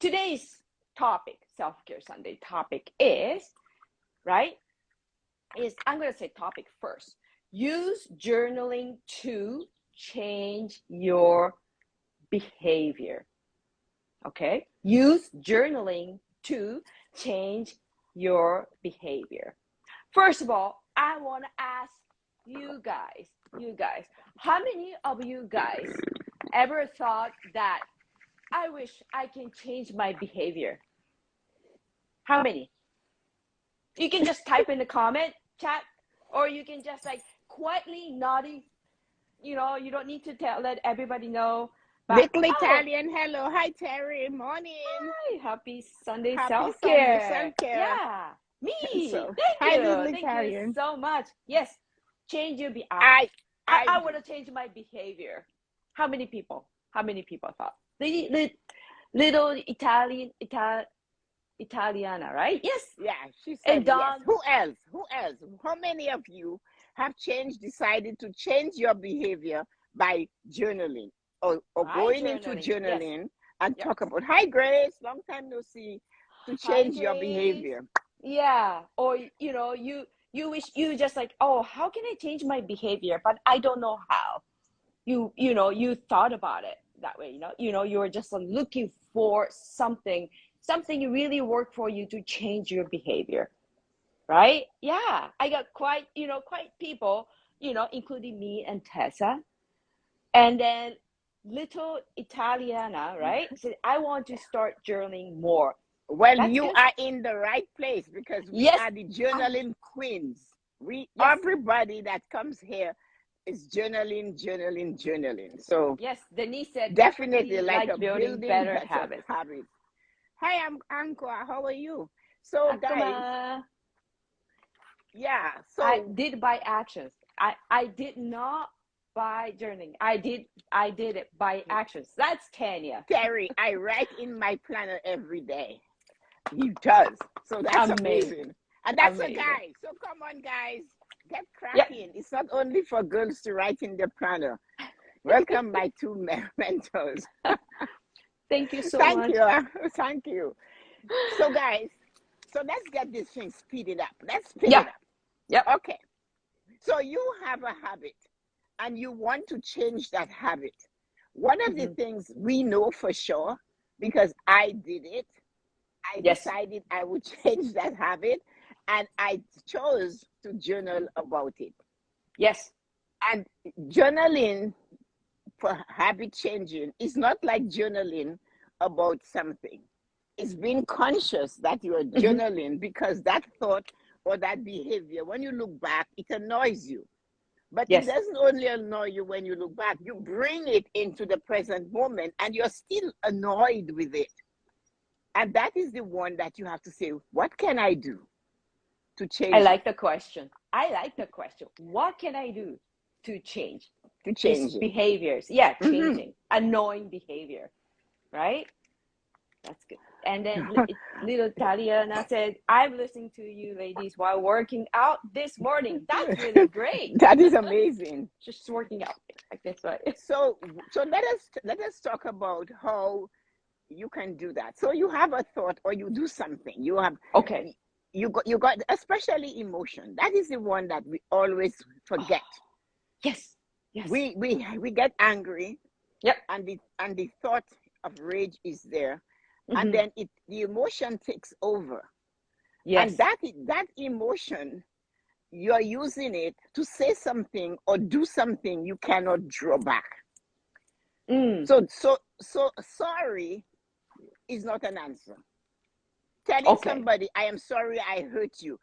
today's topic, Self-Care Sunday topic is, right? I'm going to say topic first. Use journaling to change your behavior. Okay? Use journaling to change your behavior. First of all, I want to ask you guys, how many of you guys ever thought that I wish I can change my behavior? How many? You can just type in the comment chat, or you can just like quietly nodding. You know, you don't need to let everybody know. But, Little Italian, hello. Hi, Terry. Morning. Hi, happy Sunday Happy self-care. Sunday self-care. Yeah, me. So, Thank you. Little Thank Italian. you so much. Yes, change your behavior. I want to change my behavior. How many people? Thought? The little Italiana, right? Yes. Yeah, she said And Don, yes. Who else? How many of you have decided to change your behavior by journaling or going into journaling and talk about, hi, Grace, long time no see, to change your behavior? Yeah. Or, you know, you wish you just like, oh, how can I change my behavior? But I don't know how. You thought about it that way, you were just looking for something really worked for you to change your behavior, right? Yeah, I got quite people, including me and Tessa, and then little Italiana, right, said, I want to start journaling more. Well, you are in the right place, because we are the journaling queens. Everybody that comes here is journaling. So yes, Denise said definitely like a building better habits. Hi, I'm Ankoa. How are you? So guys, yeah. So I did by actions. I did not by journaling. I did it by actions. That's Tanya. Terry, I write in my planner every day. He does. So that's amazing. And that's a guy. So come on, guys. Get cracking. Yep. It's not only for girls to write in their planner. Welcome, my two mentors. Thank you so much. Thank you. So, guys, let's get this thing speeded up. Let's speed it up. Yep. Okay. So you have a habit and you want to change that habit. One of the things we know for sure, because I did it, I decided I would change that habit, and I chose to journal about it. Yes. And journaling for habit changing is not like journaling about something. It's being conscious that you are journaling because that thought or that behavior, when you look back, it annoys you. But it doesn't only annoy you when you look back. You bring it into the present moment and you're still annoyed with it. And that is the one that you have to say, what can I do to change? I like the question. What can I do to change? These behaviors. Yeah, changing. Annoying behavior. Right? That's good. And then little Taliana said, I'm listening to you ladies while working out this morning. That's really great. That is amazing. Just working out like this, right? So let us talk about how you can do that. So you have a thought or you do something. You have you got especially emotion. That is the one that we always forget. Yes. We get angry. Yep. And the thought of rage is there. And then the emotion takes over. Yes. And that emotion, you're using it to say something or do something you cannot draw back. So sorry is not an answer. Telling somebody, I am sorry I hurt you,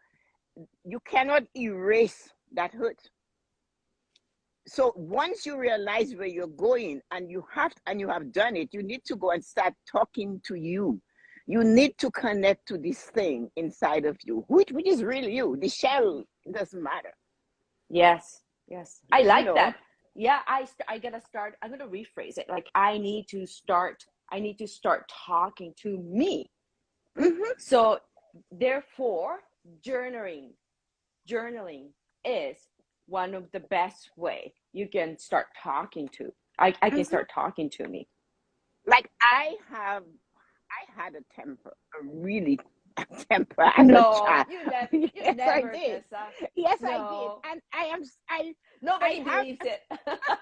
you cannot erase that hurt. So once you realize where you're going and you have done it, you need to go and start talking to you. You need to connect to this thing inside of you, which is really you. The shell doesn't matter. Yes. I like that. Yeah, I gotta start. I'm gonna rephrase it. Like I need to start talking to me. So therefore, journaling is one of the best way you can start talking to. I can start talking to me. Like I have I had a temper, a really temper as a No, child. you Yes, I never, did. Tessa. Yes, I did. No, And I nobody have, believes it.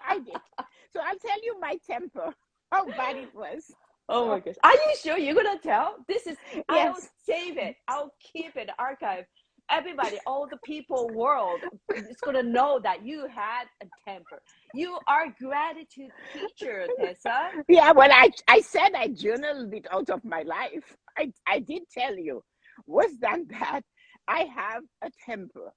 I did. So I'll tell you my temper, how bad it was. Oh So, my gosh. Are you sure you're gonna tell? I'll yes. save it. I'll keep it archive. Everybody, all the people world is gonna know that you had a temper. You are gratitude teacher, Tessa. Yeah, well, I said I journaled it out of my life. I did tell you. Worse than that, I have a temper.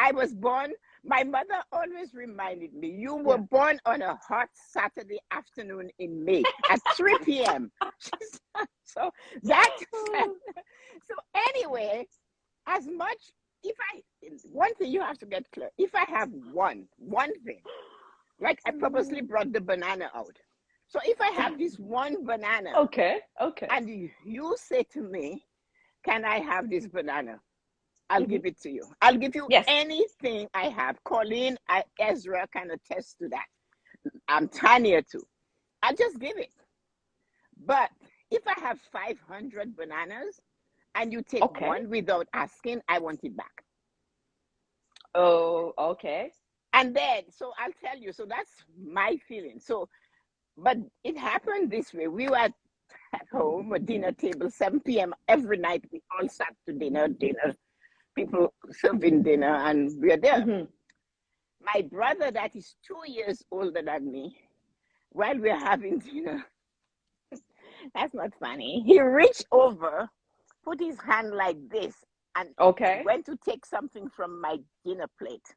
I was born, my mother always reminded me, you were Yeah. born on a hot Saturday afternoon in May at 3 p.m. So that, so anyway, as much, if I, one thing you have to get clear, if I have one thing, like I purposely brought the banana out. So if I have this one banana Okay, okay. and you say to me, can I have this banana? I'll give it to you. I'll give you Yes. anything I have. Colleen, Ezra can attest to that. I'm Tanya too. I'll just give it. But if I have 500 bananas and you take Okay. one without asking, I want it back. Oh, okay. And then, so I'll tell you, so that's my feeling. So, but it happened this way. We were at home, a dinner table, 7 p.m. every night. We all sat to dinner, people serving dinner, and we're there. Mm-hmm. My brother, that is 2 years older than me, while we're having dinner, that's not funny. He reached over, put his hand like this, and Okay. went to take something from my dinner plate.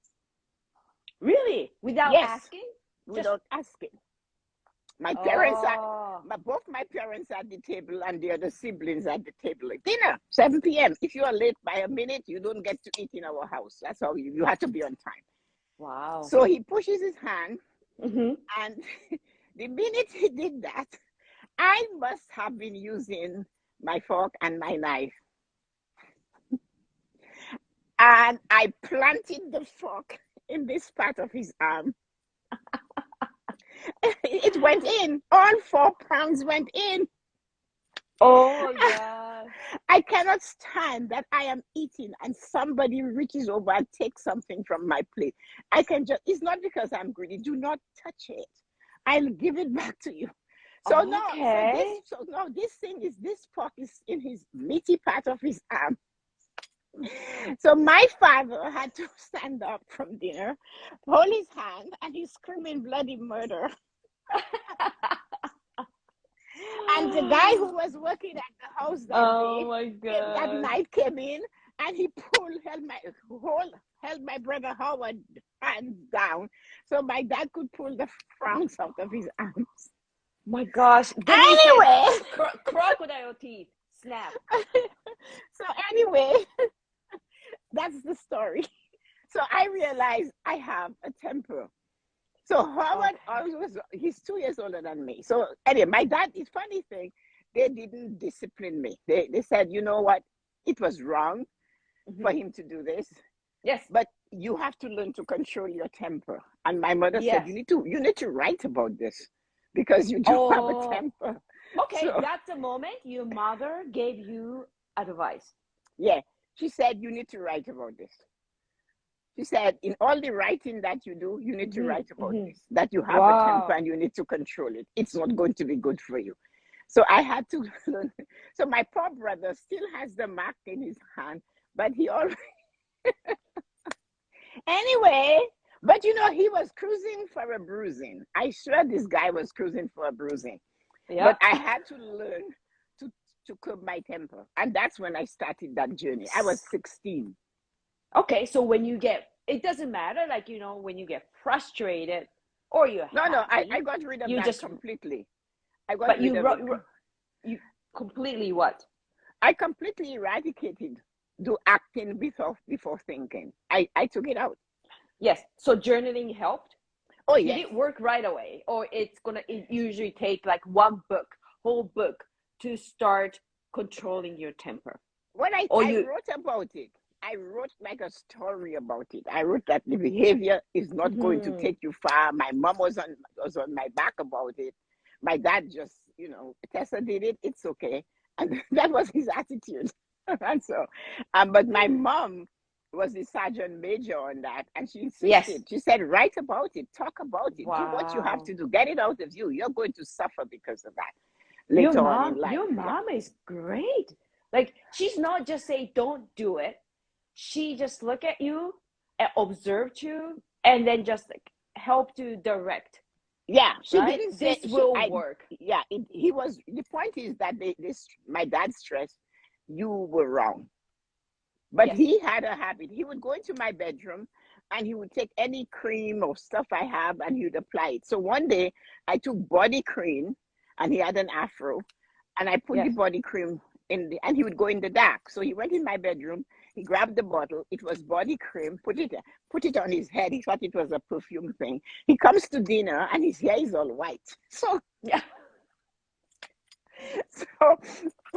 Really? Without Yes, asking? without asking. My parents both my parents at the table and the other siblings at the table. Like, dinner, 7 p.m. If you are late by a minute, you don't get to eat in our house. That's how you have to be on time. Wow. So he pushes his hand, Mm-hmm. and the minute he did that, I must have been using my fork and my knife. And I planted the fork in this part of his arm. It went in. All 4 pounds went in. Oh my God. I cannot stand that I am eating and somebody reaches over and takes something from my plate. I can just, it's not because I'm greedy. Do not touch it. I'll give it back to you. So Okay. this thing is, this fork is in his meaty part of his arm. So my father had to stand up from dinner, hold his hand, and he's screaming bloody murder. And the guy who was working at the house that night came in, and he held my brother Howard hands down so my dad could pull the frowns out of his arms. My gosh. Then Anyway, crocodile teeth. Snap. So anyway, that's the story. So I realized I have a temper. So Howard always, he's 2 years older than me. So anyway, my dad, it's funny thing, they didn't discipline me. They said, you know what, it was wrong for him to do this. Yes. But you have to learn to control your temper. And my mother said, you need to write about this because you do have a temper. Okay, so that's the moment your mother gave you advice. Yeah. She said, you need to write about this. She said, in all the writing that you do, you need to write about this, that you have a temper and you need to control it. It's not going to be good for you. So I had to learn. So my poor brother still has the mark in his hand, but he already... Anyway, but you know, he was cruising for a bruising. I swear this guy was cruising for a bruising. Yep. But I had to learn to curb my temper. And that's when I started that journey. I was 16. Okay, so when you get, it doesn't matter, like, you know, when you get frustrated or you're I got rid of that completely. You completely what? I completely eradicated acting before thinking. I took it out. Yes. So journaling helped? Oh, yes. Did it work right away? Or it usually take like whole book to start controlling your temper? When I wrote about it, I wrote like a story about it. I wrote that the behavior is not going to take you far. My mom was on my back about it. My dad just, you know, Tessa did it. It's okay. And that was his attitude. And so, but my mom was the sergeant major on that, and she Yes. insisted. She said, write about it, talk about it, do what you have Wow. to do, get it out of you. You're going to suffer because of that later on in life. Your Yeah. mom is great. Like, she's not just say don't do it. She just look at you and observed you and then just like help to direct, Yeah, she right? didn't say This will work. yeah, he was, the point is that this my dad stressed, you were wrong. But Yes. he had a habit. He would go into my bedroom and he would take any cream or stuff I have and he would apply it. So one day I took body cream, and he had an afro, and I put the Yes. body cream and he would go in the dark. So he went in my bedroom, he grabbed the bottle, it was body cream, put it on his head. He thought it was a perfume thing. He comes to dinner and his hair is all white. So Yeah.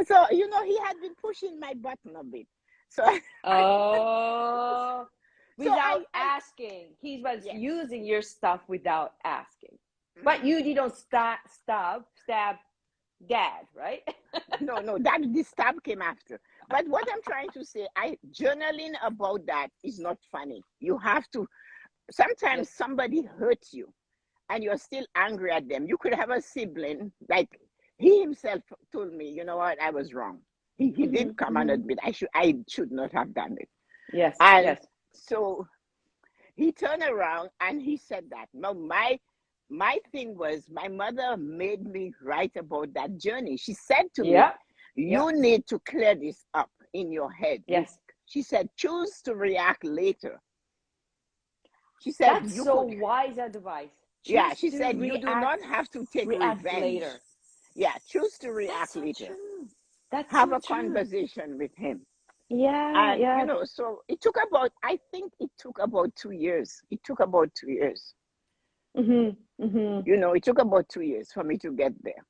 so he had been pushing my button a bit. So Oh, so without asking. He was yes. using your stuff without asking. But you didn't stab dad, right? No, this tab came after. But what I'm trying to say, journaling about that is not funny. You have to, sometimes Yes. somebody hurts you and you're still angry at them. You could have a sibling, like he himself told me, you know what, I was wrong. He did come and admit I should not have done it. Yes. And Yes. so he turned around and he said that. Now my thing was, my mother made me write about that journey. She said to me, you need to clear this up in your head. Yes. She said, choose to react later. She said, that's so wise advice. Yeah, she said, you do not have to take revenge. Later. Yeah, choose to react That's so later. true. That's Have so a true. conversation with him. Yeah, And, yeah. so it took about, I think it took about 2 years. It took about 2 years. It took about 2 years for me to get there.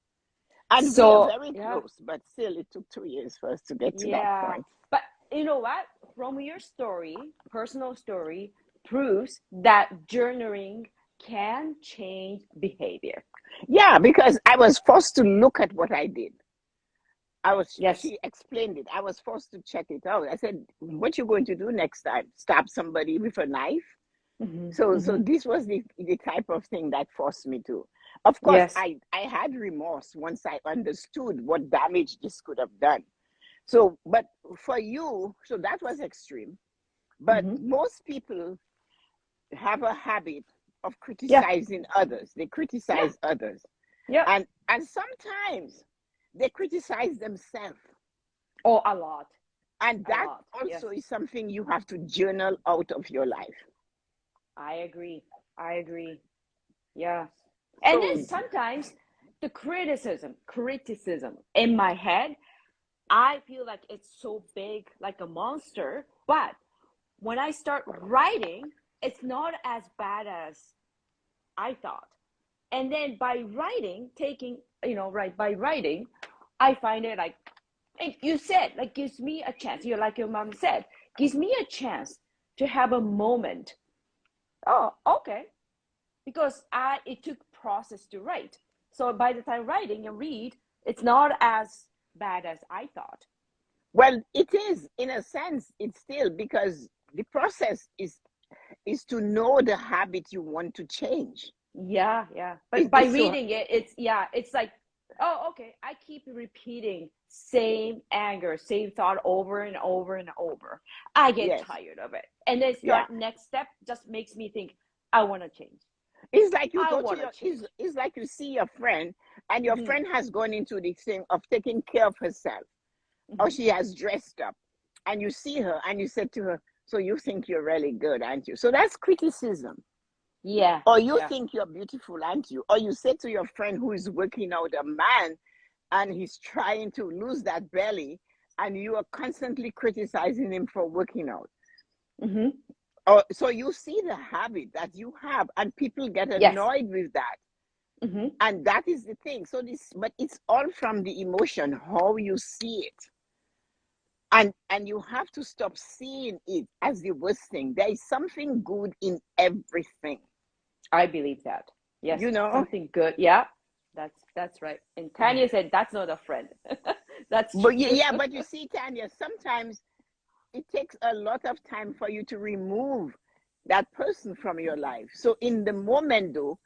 And we are very close, but still it took 2 years for us to get to that point. But you know what? From your story, personal story, proves that journaling can change behavior. Yeah, because I was forced to look at what I did. She explained it. I was forced to check it out. I said, what you going to do next time? Stab somebody with a knife? So this was the type of thing that forced me to. Of course, I had remorse once I understood what damage this could have done. So, but for you, so that was extreme. But most people have a habit of criticizing others. They criticize others. Yeah. And sometimes they criticize themselves. Oh, a lot. And that also is something you have to journal out of your life. I agree. Yeah. And then sometimes the criticism in my head, I feel like it's so big, like a monster. But when I start writing, it's not as bad as I thought. And then by writing, by writing, I find it like you said, like gives me a chance. You're like your mom said, gives me a chance to have a moment. Oh, okay. Because it took process to write. So by the time writing and read, it's not as bad as I thought. Well, it is, in a sense, it's still, because the process is to know the habit you want to change. Yeah. But by reading it, it's like, oh, okay, I keep repeating same anger, same thought over and over and over. I get tired of it. And then next step just makes me think, I want to change. It's like you go to it's like you see your friend, and your friend has gone into the thing of taking care of herself, or she has dressed up, and you see her and you said to her, so you think you're really good, aren't you? So that's criticism. Yeah. Or you think you're beautiful, aren't you? Or you say to your friend who is working out, a man, and he's trying to lose that belly, and you are constantly criticizing him for working out. So you see the habit that you have, and people get annoyed with that. And that is the thing. But it's all from the emotion, how you see it. And you have to stop seeing it as the worst thing. There is something good in everything. I believe that. Yes. Something good. Yeah. That's right. And Tanya said that's not a friend. That's true. But yeah, but you see, Tanya, sometimes it takes a lot of time for you to remove that person from your life. So in the moment, though,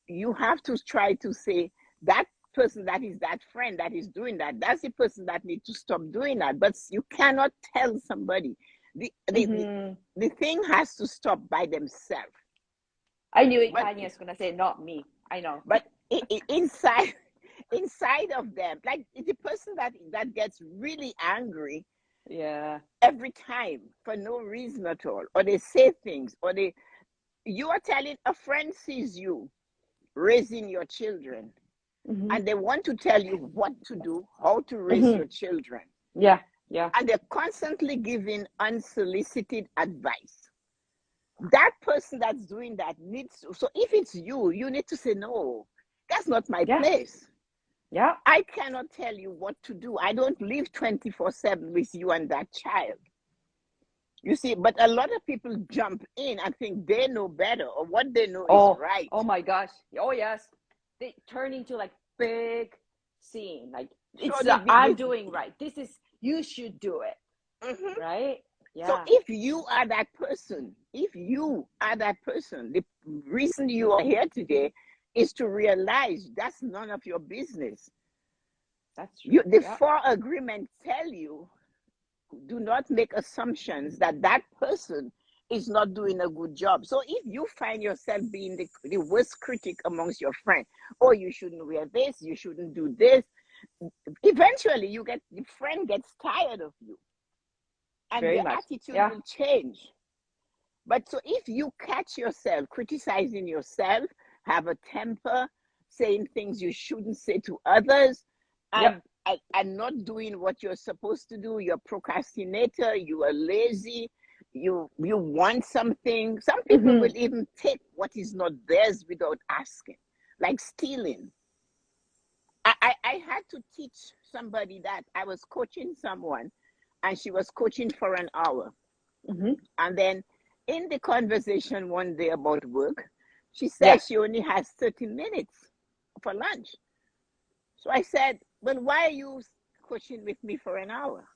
you have to try to say that person that is that friend that is doing that, that's the person that needs to stop doing that. But you cannot tell somebody. The thing has to stop by themselves. I knew it. Tanya is gonna say, not me. I know. But inside of them, like the person that gets really angry, yeah, every time for no reason at all, or they say things, or you are telling a friend sees you raising your children, and they want to tell you what to do, how to raise your children. Yeah. And they're constantly giving unsolicited advice. That person that's doing that needs to, so if it's you need to say, no, that's not my place. Yeah. I cannot tell you what to do. I don't live 24/7 with you and that child. You see, but a lot of people jump in and think they know better, or what they know is right. Oh my gosh. Oh yes. They turn into like big scene. Like it's I'm doing right. This is, you should do it. Right? Yeah. So if you are that person, the reason you are here today is to realize that's none of your business. That's true. The 4 agreements tell you, do not make assumptions that person is not doing a good job. So if you find yourself being the worst critic amongst your friends, oh, you shouldn't wear this, you shouldn't do this, eventually the friend gets tired of you. And your attitude will change. But so if you catch yourself criticizing yourself, have a temper, saying things you shouldn't say to others, and not doing what you're supposed to do, you're a procrastinator, you are lazy, you want something. Some people will even take what is not theirs without asking, like stealing. I had to teach somebody that. I was coaching someone, and she was coaching for an hour. And then in the conversation one day about work, she said she only has 30 minutes for lunch. So I said, well, why are you coaching with me for an hour?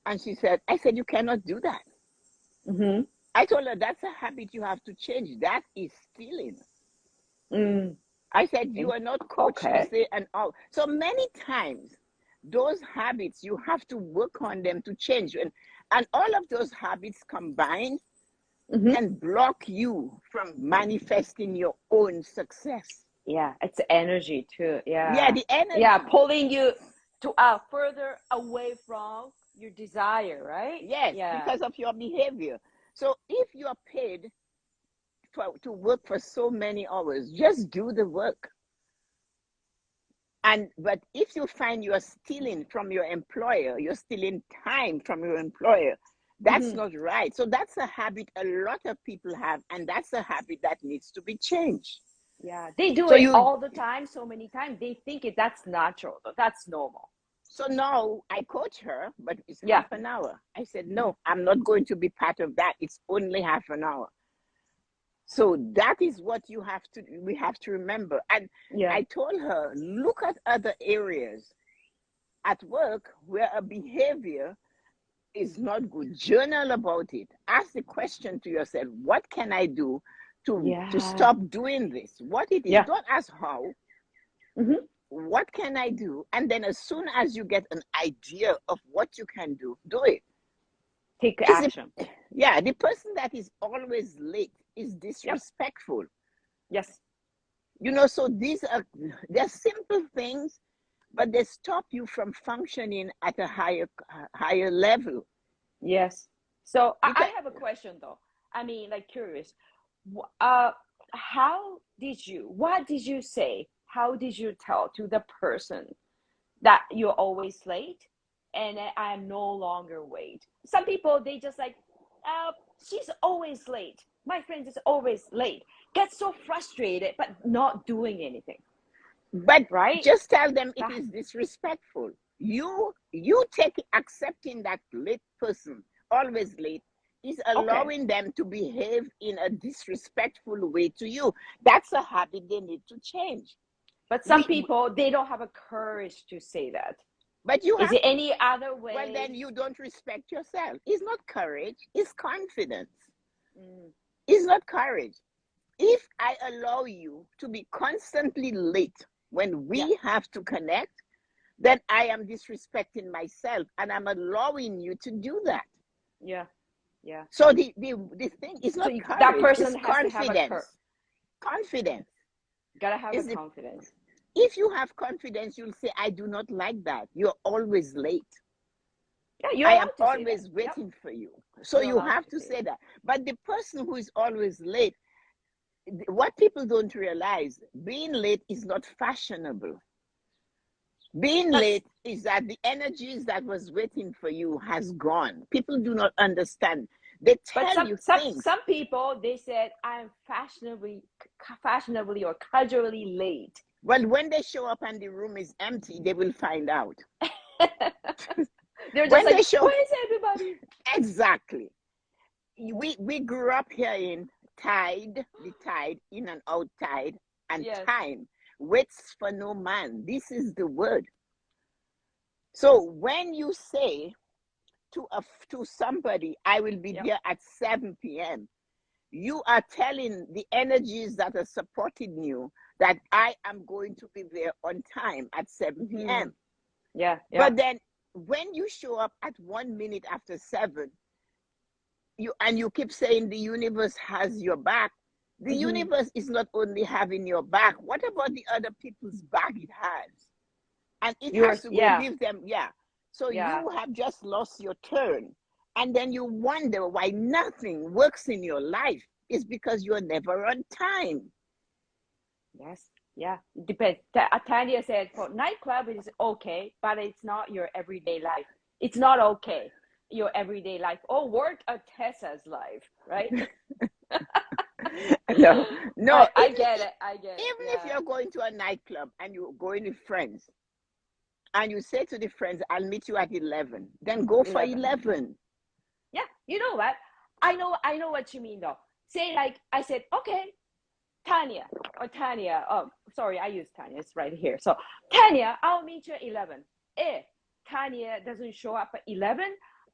And she said, I said, you cannot do that. I told her, that's a habit you have to change. That is stealing. I said, you are not coached to say an hour. So many times, those habits, you have to work on them to change. And all of those habits combined can block you from manifesting your own success. Yeah, it's energy too. Yeah, the energy. Yeah, pulling you to further away from your desire, right? Yes, because of your behavior. So if you are paid to work for so many hours, just do the work. But if you find you are stealing from your employer, you're stealing time from your employer, that's not right. So that's a habit a lot of people have, and that's a habit that needs to be changed. Yeah, they do it all the time, so many times. They think that's natural, that's normal. So now I coach her, but it's half an hour. I said, no, I'm not going to be part of that. It's only half an hour. So that is what we have to remember. And I told her, look at other areas at work where a behavior is not good. Journal about it. Ask the question to yourself, what can I do to stop doing this? What it is. Don't ask how. What can I do? And then as soon as you get an idea of what you can do, do it. Take action. The person that is always late is disrespectful. Yes. So they're simple things, but they stop you from functioning at a higher level. Yes. So I have a question though. I mean, like, curious. What did you say? How did you tell to the person that you're always late and I am no longer late? Some people, they just like, she's always late. My friend is always late. Get so frustrated, but not doing anything. But just tell them it is disrespectful. You accepting that late person, always late, is allowing them to behave in a disrespectful way to you. That's a habit they need to change. But some people, they don't have a courage to say that. But you Is have it any other way? Well, then you don't respect yourself. It's not courage, it's confidence. It's not courage. If I allow you to be constantly late when we have to connect, then I am disrespecting myself and I'm allowing you to do that. Yeah. Yeah. So the thing is not courage, that person it's has confidence. To have confidence. Gotta have confidence. If you have confidence, you'll say, I do not like that. You're always late. Yeah, I am always waiting for you. So you have to say that. But the person who is always late, what people don't realize, being late is not fashionable. Being late is that the energies that was waiting for you has gone. People do not understand. They tell you things. Some people, they said, I'm fashionably or casually late. Well, when they show up and the room is empty, they will find out. They're just like, where is everybody? Exactly. We grew up here in tide, the tide, in and out tide, and time waits for no man. This is the word. So when you say to somebody, I will be there at 7 p.m., you are telling the energies that are supporting you that I am going to be there on time at 7 p.m. Yeah. But then when you show up at 1 minute after 7, you keep saying the universe has your back. The universe is not only having your back. What about the other people's back it has? And it has to go give them, So you have just lost your turn. And then you wonder why nothing works in your life. It's because you're never on time. Yes. Yeah. It depends. Tanya said for nightclub it is okay, but it's not your everyday life. It's not okay. Your everyday life or work at Tessa's life, right? No. I get it. Even if you're going to a nightclub and you're going with friends, and you say to the friends, I'll meet you at 11, then go for 11. Yeah, you know what? I know what you mean though. Say like I said, okay, Tanya. Oh, sorry, I use Tanya. It's right here. So Tanya, I'll meet you at 11. If Tanya doesn't show up at 11,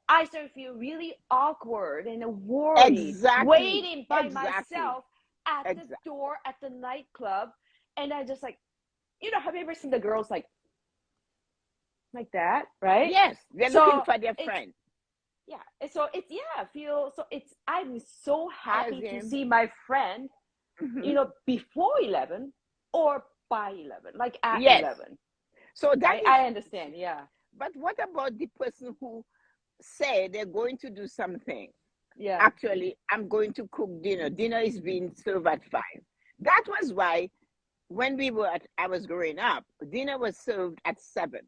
I start to feel really awkward and worried, waiting by myself at the door at the nightclub, and I just like, have you ever seen the girls like that, right? Yes, they're looking for their friend. Yeah, so I'm so happy to see my friend, before 11 or by 11, like at 11. So that I understand, yeah. But what about the person who say they're going to do something? Yeah. Actually, I'm going to cook dinner. Dinner is being served at 5. That was why when I was growing up, dinner was served at 7.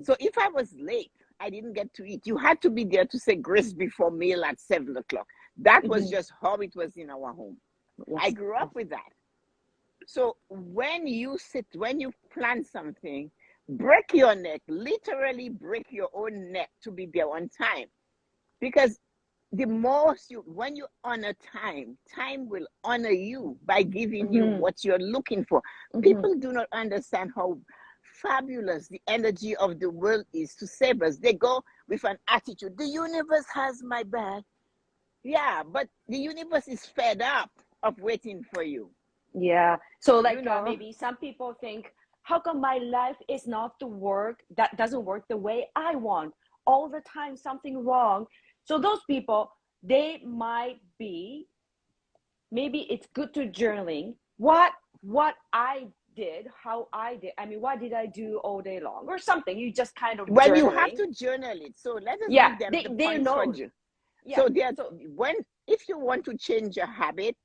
So if I was late, I didn't get to eat. You had to be there to say grace before meal at 7 o'clock. That was just how it was in our home. Yes. I grew up with that. So when you plan something, break your neck, literally break your own neck to be there on time. Because the more when you honor time will honor you by giving you what you're looking for. People do not understand how fabulous the energy of the world is to save us. They go with an attitude, the universe has my back. Yeah, but the universe is fed up of waiting for you. Yeah. So like maybe some people think, how come my life is not doesn't work the way I want? All the time something wrong. So those people, they might be, maybe it's good to journaling what I did, how I did. I mean, what did I do all day long or something? You just kind of journaling. You have to journal it. So let us give them the points for you. So if you want to change a habit,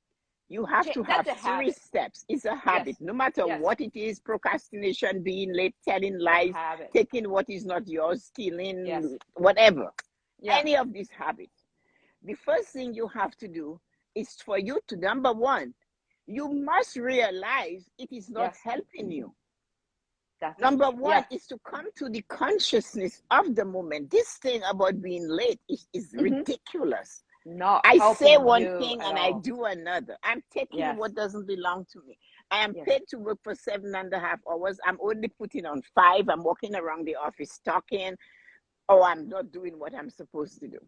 you have to have 3 steps. It's a habit. No matter what it is, procrastination, being late, telling lies, taking what is not yours, stealing, whatever. Any of these habits. The first thing you have to do is for you to, number 1, you must realize it is not helping you. Number 1 is to come to the consciousness of the moment. This thing about being late is ridiculous. I say one thing and I do another. I'm taking what doesn't belong to me. I am paid to work for 7.5 hours. I'm only putting on 5. I'm walking around the office talking, or I'm not doing what I'm supposed to do.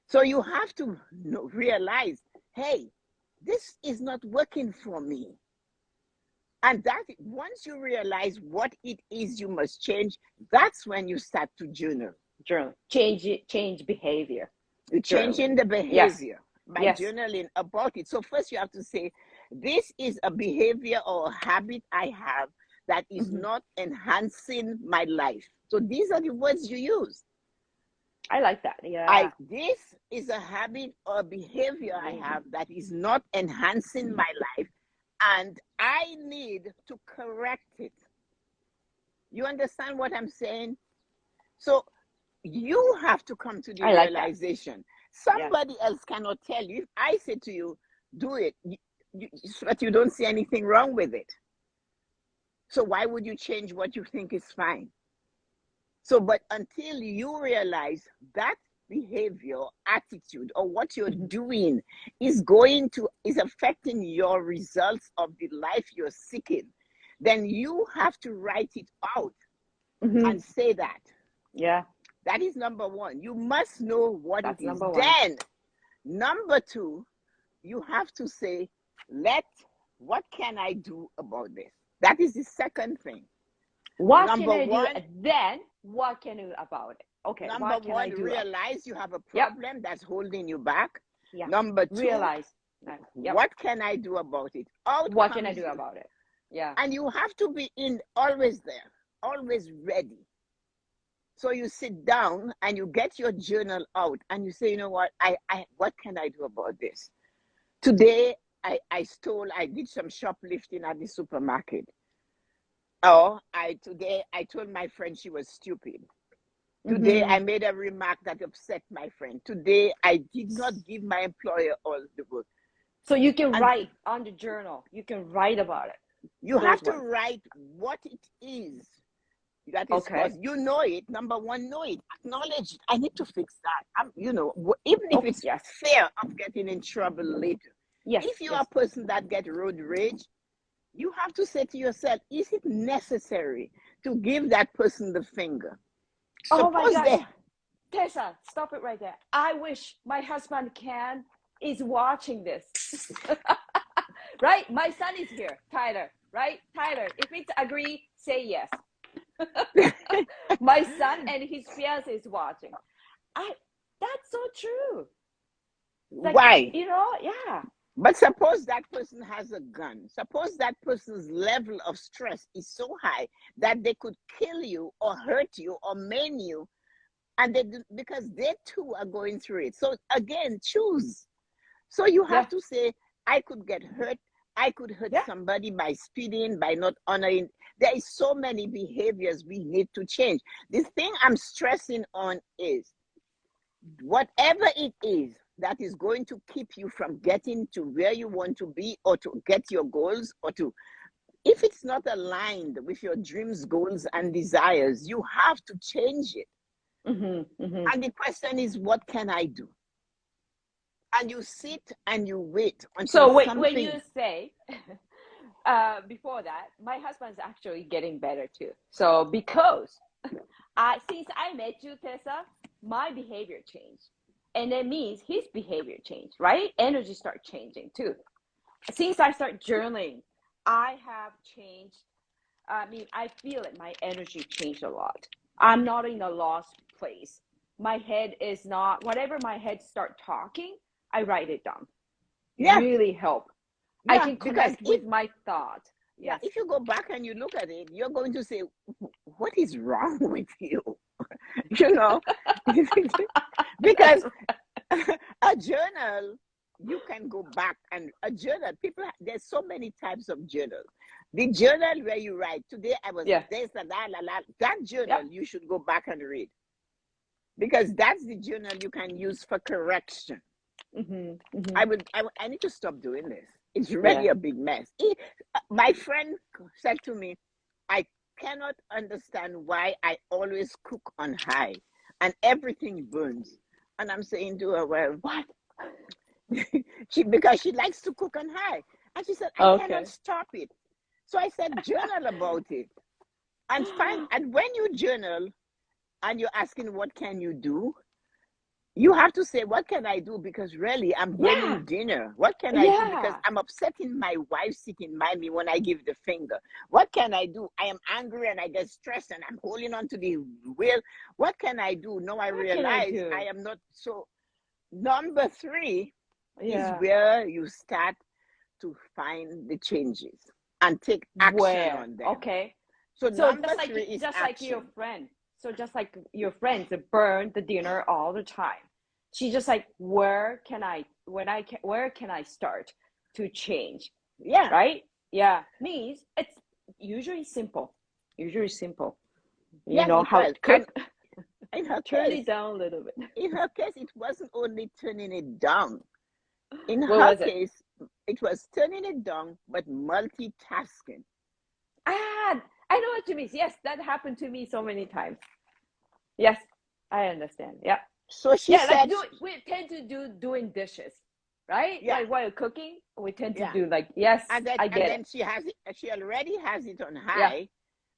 So you have to realize, hey, this is not working for me. And that once you realize what it is you must change, that's when you start to journal. Change behavior. You're changing the behavior by journaling about it. So first you have to say, this is a behavior or a habit I have that is not enhancing my life. So these are the words you use. I like that. Yeah. This is a habit or behavior I have that is not enhancing my life, and I need to correct it. You understand what I'm saying? So you have to come to the realization. Somebody else cannot tell you. If I say to you, do it, but you don't see anything wrong with it. So why would you change what you think is fine? So, but until you realize that behavior, attitude, or what you're doing is affecting your results of the life you're seeking, then you have to write it out and say that. Yeah. That is number one. You must know what it is. Then, number two, you have to say, what can I do about this? That is the second thing. What can I do? Then, what can I do about it? Okay. Number one, realize you have a problem that's holding you back. Yeah. Number two, realize. What can I do about it? What can I do about it? Yeah. And you have to be always there, always ready. So you sit down and you get your journal out and you say, you know what, what can I do about this? Today, I did some shoplifting at the supermarket. Today I told my friend she was stupid. Today I made a remark that upset my friend. Today I did not give my employer all the work. So you can write on the journal. You can write about it. You have to write what it is that is caused. You know it. Number one, know it. Acknowledge it. I need to fix that. Even if it's fear of getting in trouble later. Yes. If you are a person that gets road rage, you have to say to yourself, is it necessary to give that person the finger? Oh my gosh. Tessa, stop it right there. I wish my husband is watching this. Right? My son is here, Tyler. Right? Tyler, if it's agree, say yes. My son and his fiance is watching. That's so true. Why? Yeah. But suppose that person has a gun. Suppose that person's level of stress is so high that they could kill you or hurt you or maim you, and because they too are going through it. So again, choose. So you have to say, I could get hurt. I could hurt somebody by speeding, by not honoring. There is so many behaviors we need to change. The thing I'm stressing on is whatever it is that is going to keep you from getting to where you want to be or to get your goals if it's not aligned with your dreams, goals, and desires, you have to change it. And the question is, what can I do? And you sit and you wait until when you say, before that, my husband's actually getting better too. So because since I met you, Tessa, my behavior changed. And that means his behavior changed, right? Energy start changing too. Since I start journaling, I have changed. I feel it. My energy changed a lot. I'm not in a lost place. My head is not, whatever my head start talking, I write it down. It really help. I can connect with my thought. Yeah, if you go back and you look at it, you're going to say, what is wrong with you? Because a journal, you can go back and a journal, there's so many types of journals. The journal where you write, today I was this and that journal you should go back and read. Because that's the journal you can use for correction. I need to stop doing this. It's really a big mess. My friend said to me, I cannot understand why I always cook on high and everything burns. And I'm saying to her, well, what? Because she likes to cook on high. And she said, I cannot Okay. stop it. So I said, journal about it. And when you journal and you're asking, what can you do? You have to say, what can I do? Because really, I'm Yeah. burning dinner. What can I do? Because Yeah. I'm upsetting my wife sitting by me when I give the finger. What can I do? I am angry and I get stressed and I'm holding on to the wheel. What can I do? Now I What can I realize do? I am not. So number 3 is Yeah. where you start to find the changes and take action Where? on them. Okay. So So number 3 is just like your action. friend. So just like your friends that burn the dinner all the time. She just like, where can I where can I start to change? Yeah. Right? Yeah. Means it's usually simple. Usually simple. You Yes, know it how was. to cook? In her Turn case, it down a little bit. in her case, it wasn't only turning it down. In What her was it? case, it was turning it down, but multitasking. Ah, I know what you mean. Yes, that happened to me so many times. Yes, I understand. Yeah. So she Yeah, like said, we tend to do doing dishes, right? yeah, Like while cooking, we tend to yeah. do like, yes, And then I and get it. then she has it, she already has it on Yeah. high,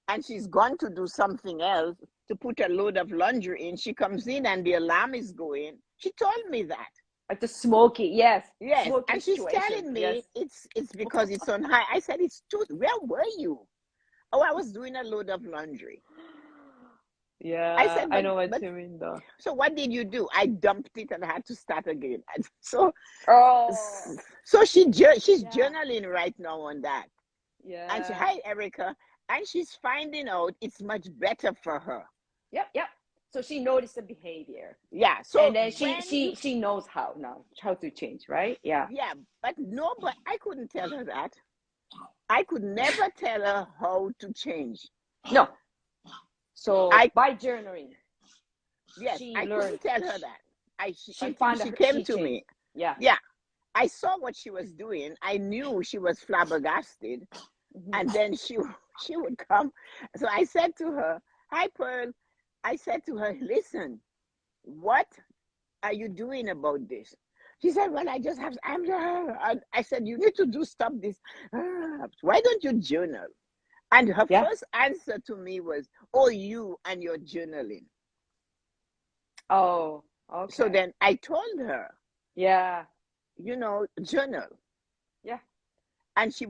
and she's gone to do something else to put a load of laundry in. She comes in and the alarm is going. She told me that. Like the smoky, yes, Yes, smoky and she's situation. telling Yes. me it's because it's on high. I said, it's too. Where were you? Oh, I was doing a load of laundry. I Yeah, said, I but know what but you mean though. so what did you do? I dumped it and I had to start again. And so Oh, she's yeah, journaling right now on that. And she, yeah. hi Erica, and she's finding out it's much better for her. Yep, yep. So she noticed the behavior. Yeah. So And then when you she knows how now, how to change, right? Yeah. yeah, but no, but I couldn't tell her that. I could never tell her how to change. No. So I by journaling, yes, she I learned. couldn't tell her that. She Until found she her. came She to changed. me. Yeah. Yeah. I saw what she was doing. I knew she was flabbergasted. And Mm-hmm. then she would come. So I said to her, hi Pearl. I said to her, listen, what are you doing about this? She said, well, I just have, I said, you need to do, stop this. Why don't you journal? And her Yeah. first answer to me was, oh, you and your journaling. Oh, So okay. then I told her, Yeah. journal. Yeah. And she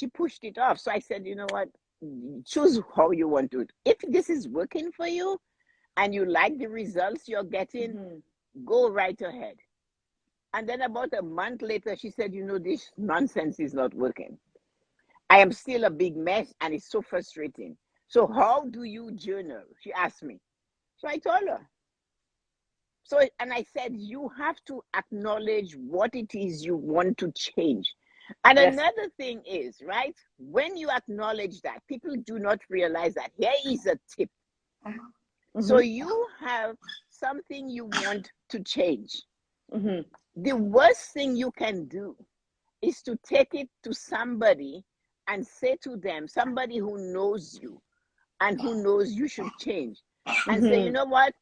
pushed it off. So I said, you know what? Choose how you want to. If this is working for you and you like the results you're getting, Mm-hmm. go right ahead. And then about a month later, she said, this nonsense is not working. I am still a big mess and it's so frustrating. So how do you journal? She asked me. So I told her. So, and I said, you have to acknowledge what it is you want to change. And Yes. another thing is, right, when you acknowledge that, people do not realize that. Here is a tip. So Mm-hmm. you have something you want to change. Mm-hmm. The worst thing you can do is to take it to somebody and say to them, somebody who knows you and who knows you should change, and say, you Mm-hmm. know what?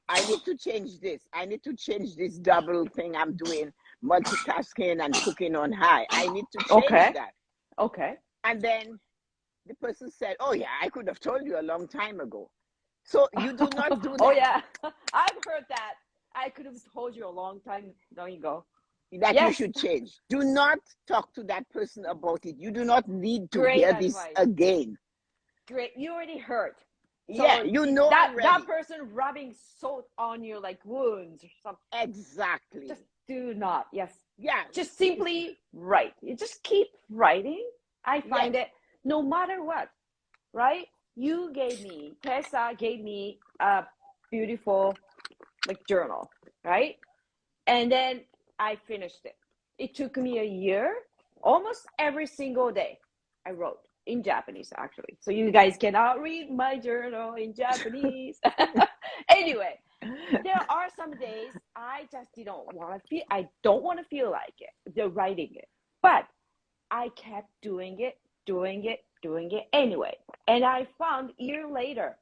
I need to change this. I need to change this double thing I'm doing, multitasking and cooking on high. I need to change Okay. that. Okay. And then the person said, oh, yeah, I could have told you a long time ago. So you do not do Oh that. yeah. I've heard that. I could have told you a long time ago. That you Yes. should change. Do not talk to that person about it. You do not need to Great hear this advice. again. Great. You already heard. Yeah, So you know that already. person rubbing salt on you like wounds or something. Exactly. Just do not. Yes. Yeah. Just simply write. You just keep writing. I Yes. find it no matter what, right? Tessa gave me a beautiful like journal, right? And then I finished it. It took me a year, almost every single day. I wrote in Japanese actually. So you guys cannot read my journal in Japanese. Anyway, there are some days I just I don't want to feel like it, the writing it. But I kept doing it anyway. And I found a year later,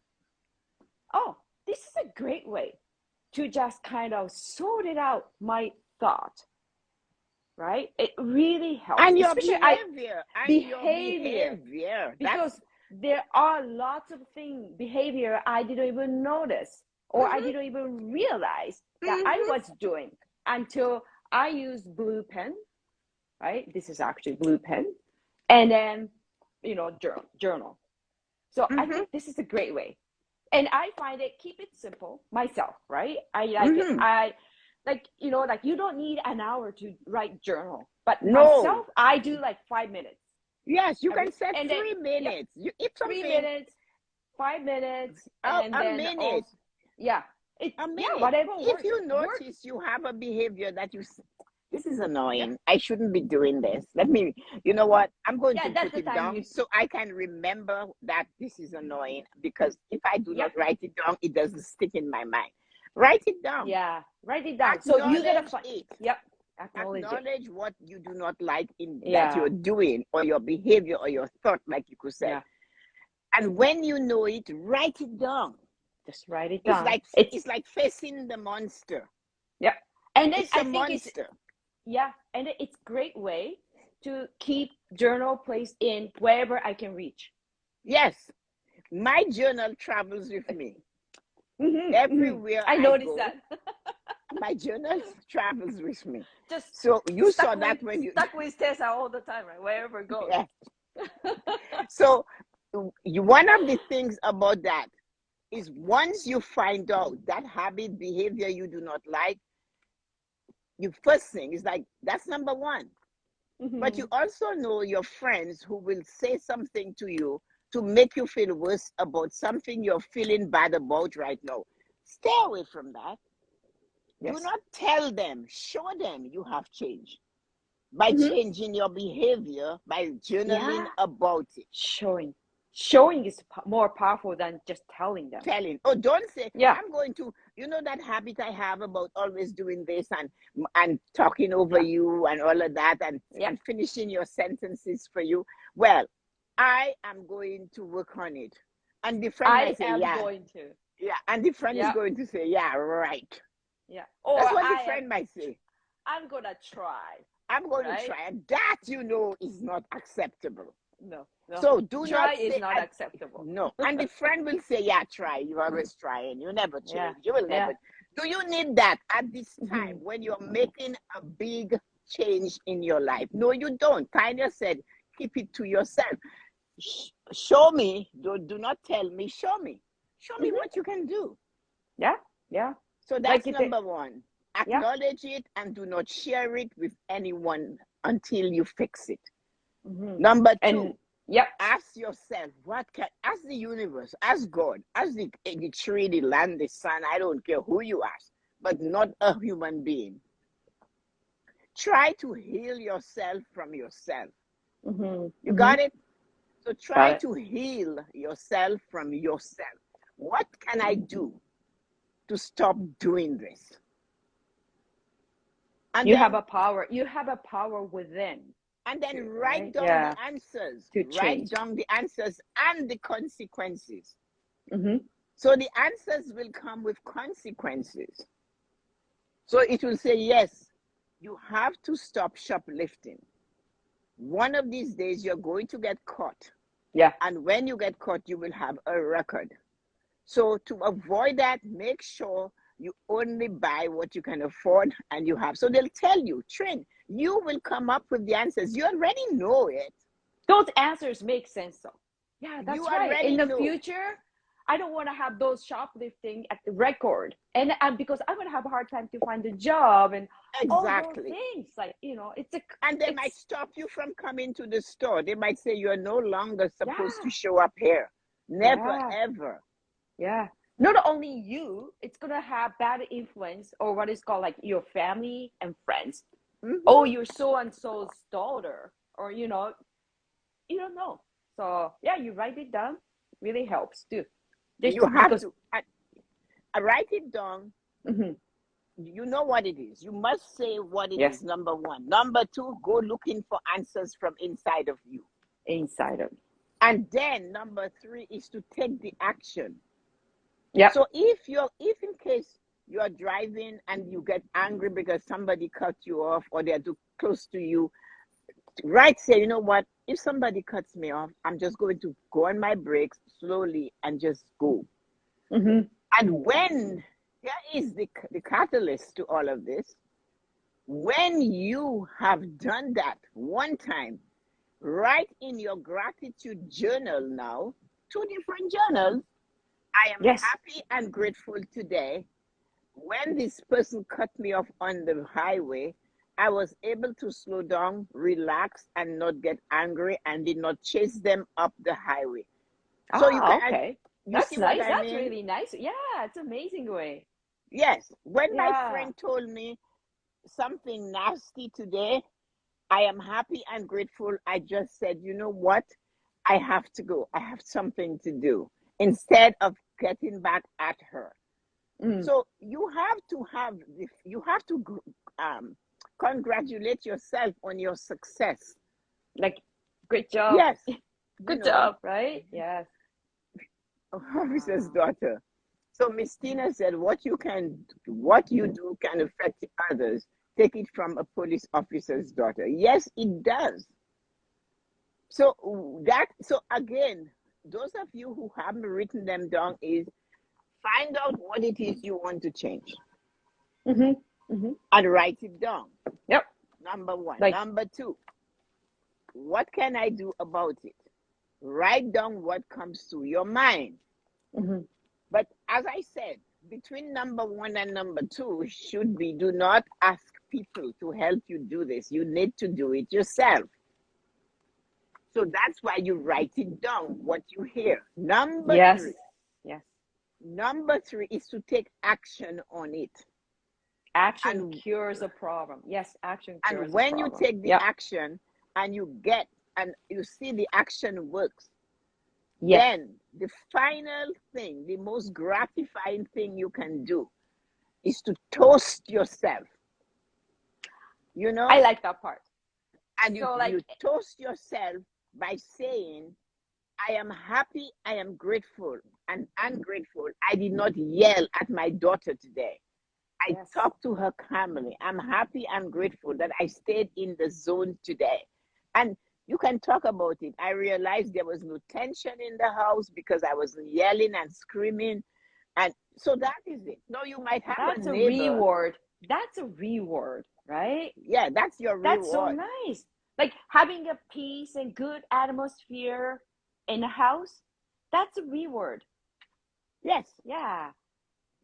oh, this is a great way to just kind of sort it out my thought. right? It really helps. And your Especially behavior. Because there are lots of behavior I didn't even notice, or I didn't even realize that I was doing until I used blue pen, right? This is actually blue pen. And then, journal. So I think this is a great way. And I find it, keep it simple myself, right? I like it. I like, you don't need an hour to write journal, but myself, I do like 5 minutes. Yes, you can set 3 minutes. You eat something. 3 minutes, 5 minutes, and then minute. A minute. Whatever if works. You notice you have a behavior that this is annoying. I shouldn't be doing this. Let me, you know what? I'm going to put it down so I can remember that this is annoying, because if I do not write it down, it doesn't stick in my mind. Write it down. Yeah, write it down. So you gotta find it. Yep. Acknowledge what you do not like that you're doing, or your behavior, or your thought, like you could say. Yeah. And when you know it, write it down. Just write it down. It's like facing the monster. Yeah. And then I think monster. And it's great way to keep journal placed in wherever I can reach. Yes. My journal travels with me. Everywhere I noticed that. My journal travels with me. Just so you saw that when you stuck with Tessa all the time, right? Wherever it goes. Yeah. So one of the things about that is, once you find out that habit, behavior you do not like, your first thing is like, that's number one. But you also know your friends who will say something to you to make you feel worse about something you're feeling bad about right now. Stay away from that. Yes. Do not tell them, show them you have changed by changing your behavior, by journaling about it. Showing is more powerful than just telling them. Oh, don't say, I'm going to, that habit I have about always doing this and talking over you and all of that, and finishing your sentences for you. Well, I am going to work on it. And the friend might say, going to. Yeah, and the friend is going to say, yeah, right. Yeah. Or that's what the friend might say. I'm going to try. I'm going to try. And that, is not acceptable. No. So do try not say, is not acceptable. No. And the friend will say, yeah, try. You're always trying. You never change. Yeah. You will never. Do you need that at this time when you're making a big change in your life? No, you don't. Tanya said, keep it to yourself. Show me. Do not tell me. Show me. Show me what you can do. Yeah. So that's number one. Acknowledge it and do not share it with anyone until you fix it. Number two, ask yourself, ask the universe, ask God, ask the tree, the land, the sun, I don't care who you ask, but not a human being. Try to heal yourself from yourself. You got it? So try to heal yourself from yourself. What can I do to stop doing this? And you have a power. You have a power within. And then write down the answers. Write down the answers and the consequences. So the answers will come with consequences. So it will say, yes, you have to stop shoplifting. One of these days, you're going to get caught. Yeah. And when you get caught, you will have a record. So to avoid that, make sure you only buy what you can afford and you have. So they'll tell you, Trin, you will come up with the answers. You already know it. Those answers make sense, though. Yeah, that's right. In the future, I don't want to have those shoplifting at the record. And because I'm going to have a hard time to find a job and all those things. Like, it's a... And they might stop you from coming to the store. They might say you're no longer supposed to show up here. Never, ever. Yeah. Not only you, it's going to have bad influence or what is called like your family and friends. Oh, you're so-and-so's daughter, or, you don't know. So, you write it down. Really helps, too. You have to write it down. You know what it is. You must say what it is, number one. Number two, go looking for answers from inside of you. Inside of you. And then number three is to take the action. Yeah. So if in case you you're driving and you get angry because somebody cut you off or they're too close to you, right? Say, you know what? If somebody cuts me off, I'm just going to go on my brakes slowly and just go. Mm-hmm. And when, here is the catalyst to all of this, when you have done that one time, write in your gratitude journal now, 2 different journals. I am happy and grateful today. When this person cut me off on the highway, I was able to slow down, relax, and not get angry and did not chase them up the highway. So you can, okay. That's nice. That's really nice. Yeah, it's amazing way. Yes. When my friend told me something nasty today, I am happy and grateful. I just said, you know what? I have to go. I have something to do instead of getting back at her. So you have to congratulate yourself on your success. Like, great job. Yes. Good job, right? Yes. Officer's daughter. So Miss Tina said, what you do can affect others. Take it from a police officer's daughter. Yes, it does. So again, those of you who haven't written them down, is find out what it is you want to change. And write it down. Yep. Number one. Number two, what can I do about it? Write down what comes to your mind. But as I said, between number one and number two should be, do not ask people to help you do this. You need to do it yourself. So that's why you write it down, what you hear. Number three. Yes. Number three is to take action on it. Action cures a problem. Yes, action cures a problem. And when you take the action and you see the action works, then the final thing, the most gratifying thing you can do is to toast yourself. You know? I like that part. And you toast yourself by saying, I am happy, I am grateful, and ungrateful. I did not yell at my daughter today. I talked to her calmly. I'm happy and grateful that I stayed in the zone today. And you can talk about it. I realized there was no tension in the house because I wasn't yelling and screaming. And so that is it. No, you might have a reward. That's a reward, right? Yeah, that's your reward. That's so nice. Like having a peace and good atmosphere in a house, that's a reward. Yes. Yeah.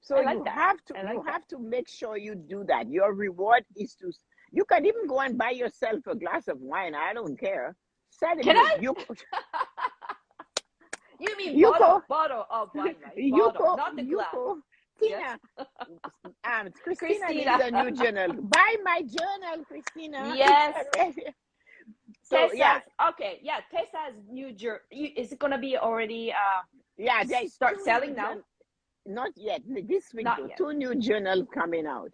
So you have to make sure you do that. Your reward is to, you can even go and buy yourself a glass of wine. I don't care. Can I? You mean bottle of wine, right? Bottle, not the glass. Tina, Christina needs a new journal. Buy my journal, Christina. Yes. So Tessa's, okay, Tessa's new journal. Is it gonna be already? They start selling now. Not yet. This week, Not yet. 2 new journals coming out.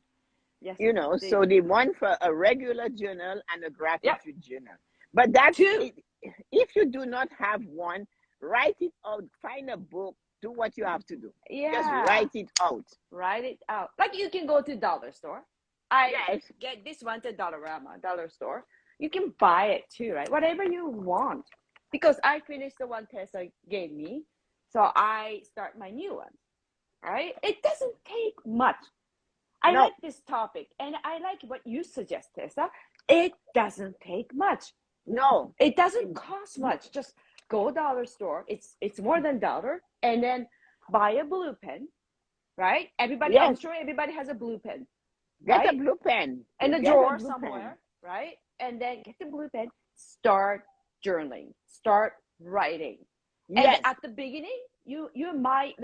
Yes. You know, so the one for a regular journal and a gratitude journal. But that's if you do not have one, write it out. Find a book. Do what you have to do. Yeah. Just write it out. Write it out. Like you can go to dollar store. I get this one to Dollarama, dollar store. You can buy it too, right? Whatever you want. Because I finished the one Tessa gave me. So I start my new one. Right? It doesn't take much. I like this topic. And I like what you suggest, Tessa. It doesn't take much. No. It doesn't cost much. Just go dollar store. It's more than $1. And then buy a blue pen. Right? Everybody, I'm sure everybody has a blue pen. Get a blue pen. In a drawer somewhere. Right? And then get the blue pen. Start journaling. Start writing. Yes. And at the beginning, you might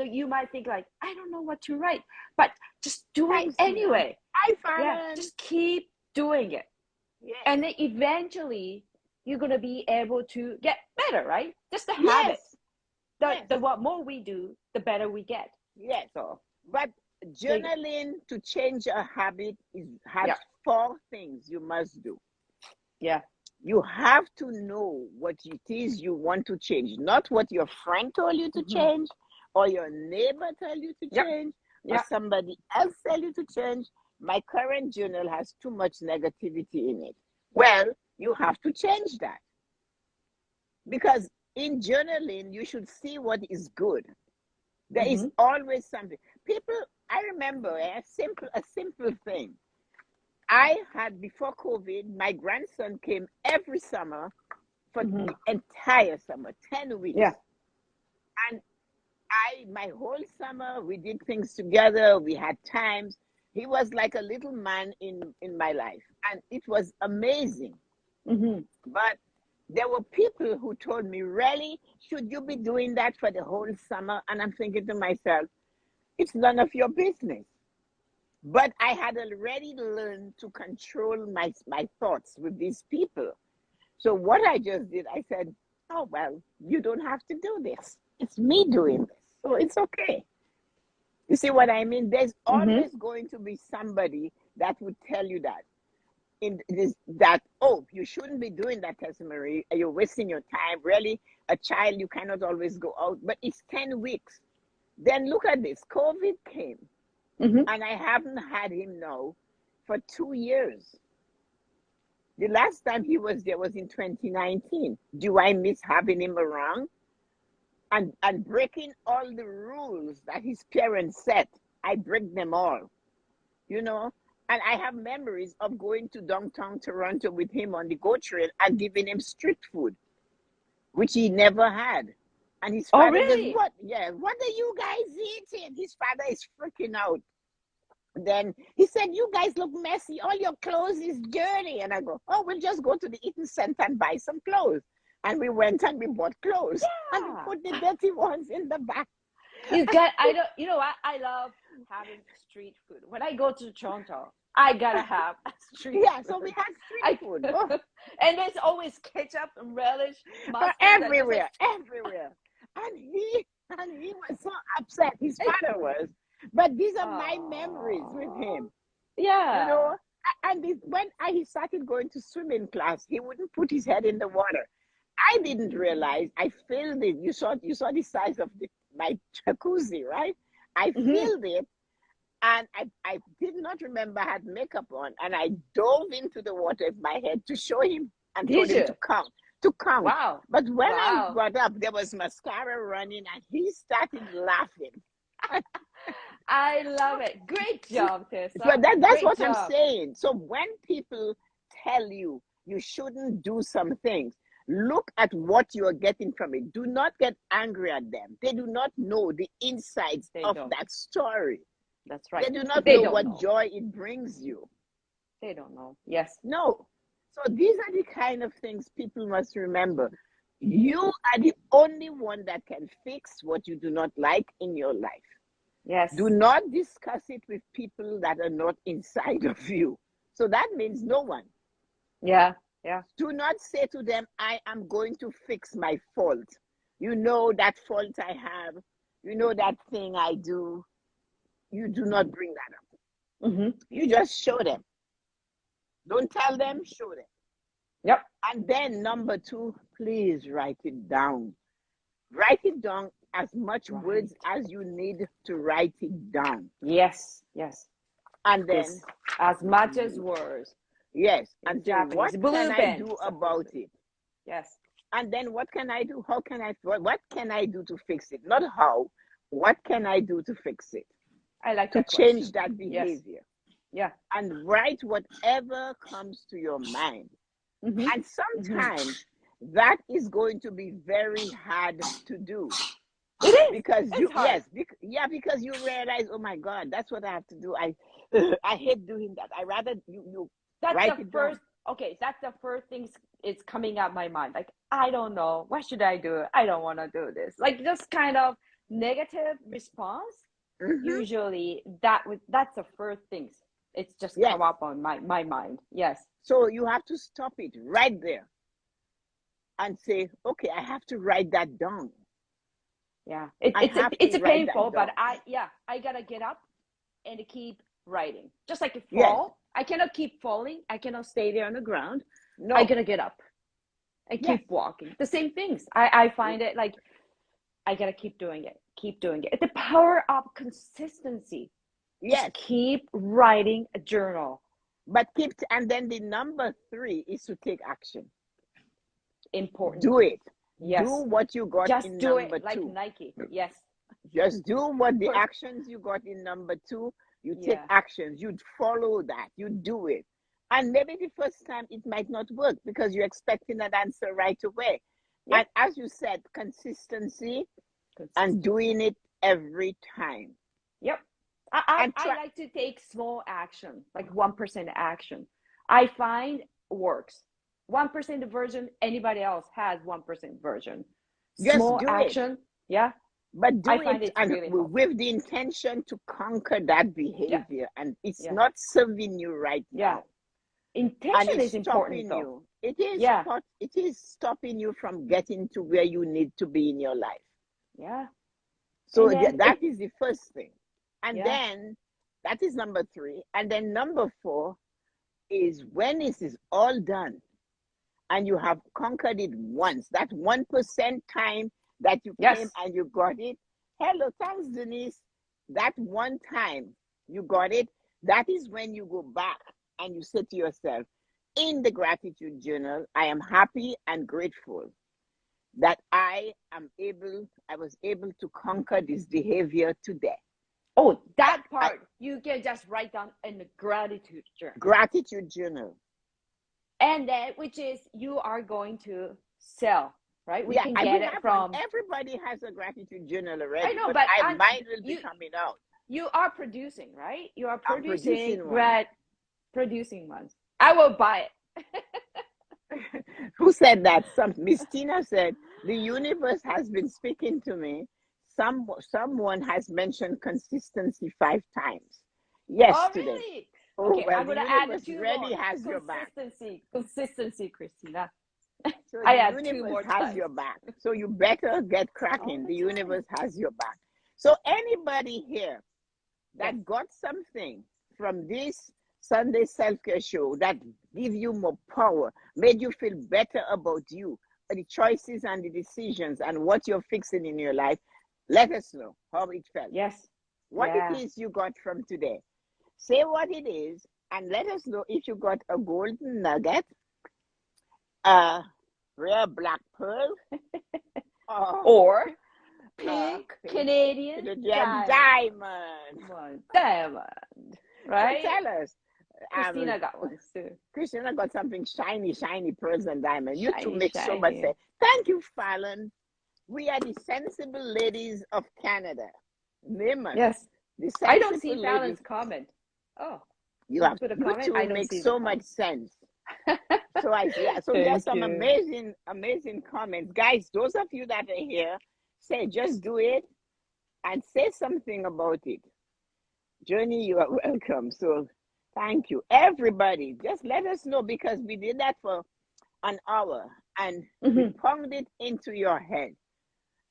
think like, I don't know what to write, but just do it anyway. Just keep doing it. Yes. And then eventually you're gonna be able to get better, right? Just the habit. The more we do, the better we get. Yes. So, but journaling to change a habit has 4 things you must do. Yeah. You have to know what it is you want to change, not what your friend told you to change or your neighbor tell you to change or Yeah. somebody else tell you to change, my current journal has too much negativity in it. Well, you have to change that. Because in journaling, you should see what is good. There is always something. People, I remember a simple thing. I had, before COVID, my grandson came every summer for the entire summer, 10 weeks. Yeah. And my whole summer, we did things together. We had times. He was like a little man in my life. And it was amazing. But there were people who told me, really, should you be doing that for the whole summer? And I'm thinking to myself, it's none of your business. But I had already learned to control my thoughts with these people. So what I just did, I said, oh, well, you don't have to do this. It's me doing this. So it's okay. You see what I mean? There's always going to be somebody that would tell you that. Oh, you shouldn't be doing that, Tessa-Marie. You're wasting your time. Really, a child, you cannot always go out. But it's 10 weeks. Then look at this. COVID came. And I haven't had him now for 2 years. The last time he was there was in 2019. Do I miss having him around? And breaking all the rules that his parents set. I break them all. You know? And I have memories of going to downtown Toronto with him on the GO train and giving him street food, which he never had. And his father really? goes, what? Yeah, what are you guys eating? His father is freaking out. Then he said, you guys look messy. All your clothes is dirty. And I go, oh, we'll just go to the eating center and buy some clothes. And we went and we bought clothes. Yeah. And we put the dirty ones in the back. You know what? I love having street food. When I go to Toronto, I gotta have a street food. So we had street food. Oh. And there's always ketchup and relish. Everywhere. And he was so upset. His father was. But these are my memories with him. Yeah. You know, and when he started going to swimming class, he wouldn't put his head in the water. I didn't realize. I filled it. You saw the size of my jacuzzi, right? I filled it, and I did not remember I had makeup on, and I dove into the water with my head to show him and told him to come. Wow. But when I got up, there was mascara running, and he started laughing. I love it. Great job, Tessa. So that's what I'm saying. So when people tell you you shouldn't do some things, look at what you are getting from it. Do not get angry at them. They do not know the insides of that story. That's right. They do not know what joy it brings you. They don't know. Yes. No. So these are the kind of things people must remember. You are the only one that can fix what you do not like in your life. Yes. Do not discuss it with people that are not inside of you. So that means no one. Yeah. Yeah. Do not say to them, I am going to fix my fault. You know that fault I have. You know that thing I do. You do not bring that up. You just show them. Don't tell them, show them. Yep. And then number 2, please write it down. Write it down as much words as you need to write it down. Yes. Yes. And then as much as words. Yes. And then what can I do about it? Yes. And then what can I do? What can I do to fix it? Not how. What can I do to fix it? I like to change that behavior. Yes. Yeah. And write whatever comes to your mind. And sometimes that is going to be very hard to do. It is. Because because you realize, oh my God, that's what I have to do. I hate doing that. I rather you that's write the it first down. Okay, that's the first thing it's coming out my mind. Like, I don't know, what should I do? I don't want to do this. Like, just kind of negative response. Usually that's the first things it's just come up on my mind. Yes. So you have to stop it right there and say, okay, I have to write that down. Yeah, it's painful, but I gotta get up and keep writing. Just like a fall, I cannot keep falling. I cannot stay there on the ground. No, I gotta get up and keep walking. The same things. I find it like I gotta keep doing it. Keep doing it. The power of consistency. Yes. Just keep writing a journal. But and then the number 3 is to take action. Important. Do it. Yes. Do what you got just in do number it like 2. Nike. Yes. Just do what the actions you got in number 2. You take actions. You follow that. You do it. And maybe the first time it might not work because you're expecting an answer right away. Yep. And as you said, consistency and doing it every time. Yep. I like to take small action, like 1% action. I find works. 1% version, anybody else has 1% version. Small action, yeah. But do it and really with the intention to conquer that behavior, and it's not serving you right now. Intention is important, though. It is. It is stopping you from getting to where you need to be in your life. Yeah. So that is the first thing, and then that is number 3, and then number 4 is when this is all done, and you have conquered it once. That 1% time that you came and you got it. Hello, thanks, Denise. That one time you got it, that is when you go back and you say to yourself, in the gratitude journal, I am happy and grateful that I was able to conquer this behavior today. Oh, that part you can just write down in the gratitude journal. Gratitude journal. And then, which is you are going to sell. Right? We can get it from... Everybody has a gratitude journal already. I know, but mine will be coming out. You are producing, right? You are producing ones. I will buy it. Who said that? Miss Tina said, the universe has been speaking to me. Someone has mentioned consistency 5 times. Yes, today. Really? Okay, well, I'm going to add 2 more. Has your back. Consistency, Christina. So the universe has your back. So you better get cracking. The universe has your back. So anybody here that got something from this Sunday self-care show that give you more power, made you feel better about you, the choices and the decisions and what you're fixing in your life, let us know how it felt. Yes. What it is you got from today. Say what it is and let us know if you got a golden nugget, rare black pearl, or pink Canadian diamond. Right? So tell us. Christina got one too. Christina got something shiny, pearls and diamonds. You two make so much sense. Thank you, Fallon. We are the sensible ladies of Canada. Yes. I don't see Fallon's comment. Oh. You have to put a comment. It makes so much sense. So there's some amazing comments. Guys, those of you that are here, say just do it and say something about it. Journey, you are welcome. So thank you. Everybody, just let us know because we did that for an hour and we pumped it into your head.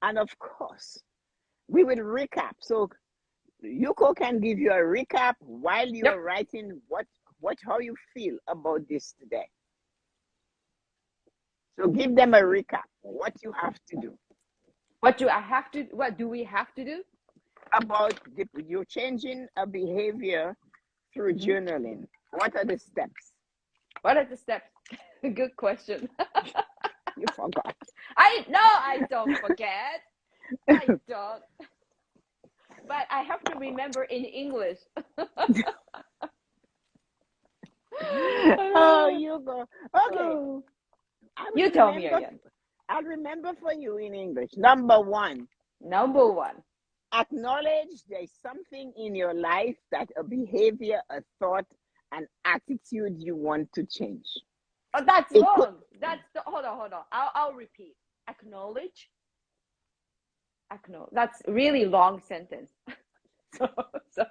And of course, we will recap. So Yuko can give you a recap while you're writing how you feel about this today. So give them a recap. What you have to do. What do we have to do? About you changing a behavior through journaling. What are the steps? Good question. You forgot. I don't forget. I don't. But I have to remember in English. Oh, you go. Okay. Oh. You tell me again. I'll remember for you in English. Number 1. Acknowledge there's something in your life that a behavior, a thought, an attitude you want to change. Oh, that's wrong. Hold on. I'll repeat. Acknowledge. That's really long sentence. So.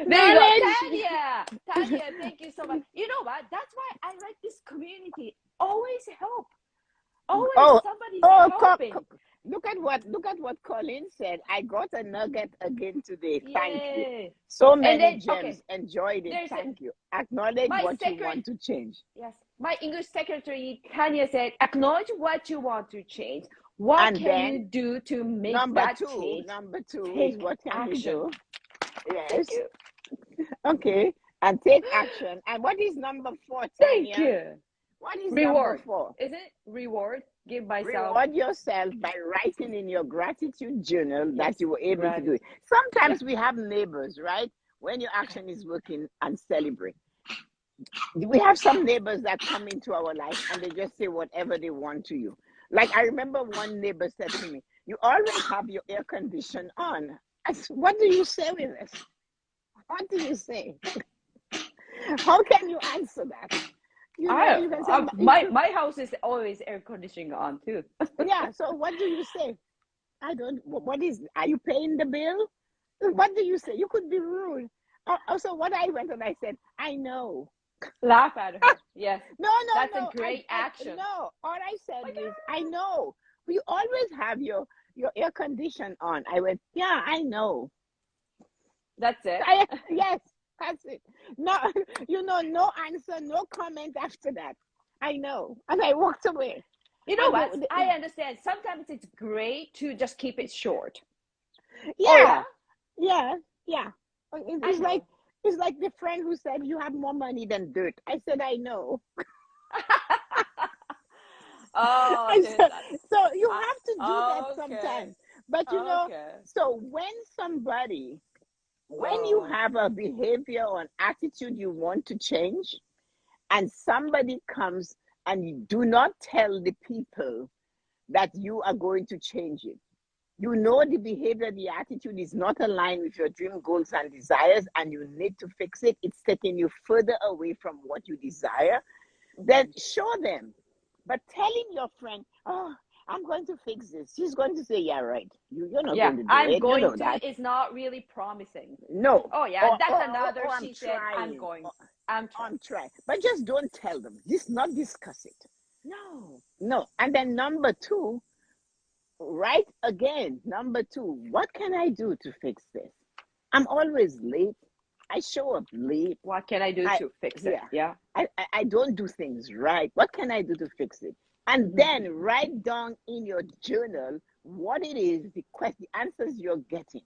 There you go, Tanya, thank you so much. You know what? That's why I like this community. Always help. Somebody's helping. Look at what Colin said. I got a nugget again today. Thank you. So many gems. Enjoyed it. Thank you. Acknowledge what you want to change. Yes. My English secretary, Tanya, said, acknowledge what you want to change. What And can you then do to make number that two, change? number two is Take what can we action. do? Thank Yes. you. Okay. And take action. And what is number four, Thank Tanya? you. What is number Reward. four? Is it reward? Give myself. Reward yourself by writing in your gratitude journal that you were able to do it. Gratitude. Sometimes Yeah. we have neighbors, right? When your action is working, and celebrate. We have some neighbors that come into our life and they just say whatever they want to you. Like I remember one neighbor said to me, "You always have your air condition on." I said, "What do you say with this? What do you say? How can you answer that? You know, you can say, my house is always air conditioning on too. yeah. So what do you say? I don't. What is? Are you paying the bill? What do you say? You could be rude. Also, what I went and I said, I know. Laugh at her. Yes. No, That's no, a no. great action. No. All I said My is, God. I know. You always have your air condition on. I went, yeah, I know. That's it. Yes, that's it. No, no answer, no comment after that. I know, and I walked away. You know And what? I understand. Sometimes it's great to just keep it short. yeah, Oh yeah, yeah. I It's like know. it's like the friend who said you have more money than dirt. I said I know. Oh, I this. said, so you have to do that Okay. sometimes. But Okay. so when you Oh. have a behavior or an attitude you want to change, and somebody comes and you do not tell the people that you are going to change it. You know the behavior, the attitude is not aligned with your dream goals and desires, and you need to fix it. It's taking you further away from what you desire. Then show them. But telling your friend, "Oh, I'm going to fix this," she's going to say, "Yeah, right. You're not Yeah, going to do I'm it. You going know to that." is not really promising. No. Oh yeah, that's Or another. I'm She said, "I'm trying. going. Or I'm trying." I'm trying. But just don't tell them. Not discuss it. No. No. And then number two, right again. Number two, what can I do to fix this? I'm always late. I show up late. What can I do I to fix it? Yeah. Yeah. I don't do things right. What can I do to fix it? And then write down in your journal what it is, the answers you're getting.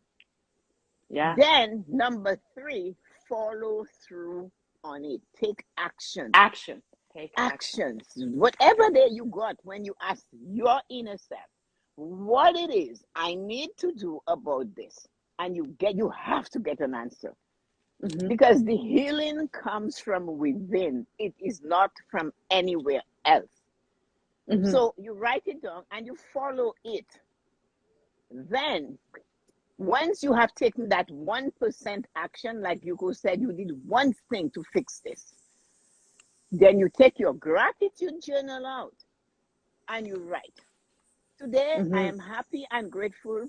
Yeah. Then number three, follow through on it. Take action. Action. Take action. Actions. Whatever that you got when you ask your inner self what it is I need to do about this. And you have to get an answer. Because the healing comes from within. It is not from anywhere else. So you write it down and you follow it. Then once you have taken that 1% action, like Yuko said, you did one thing to fix this. Then you take your gratitude journal out and you write. Today, I am happy and grateful.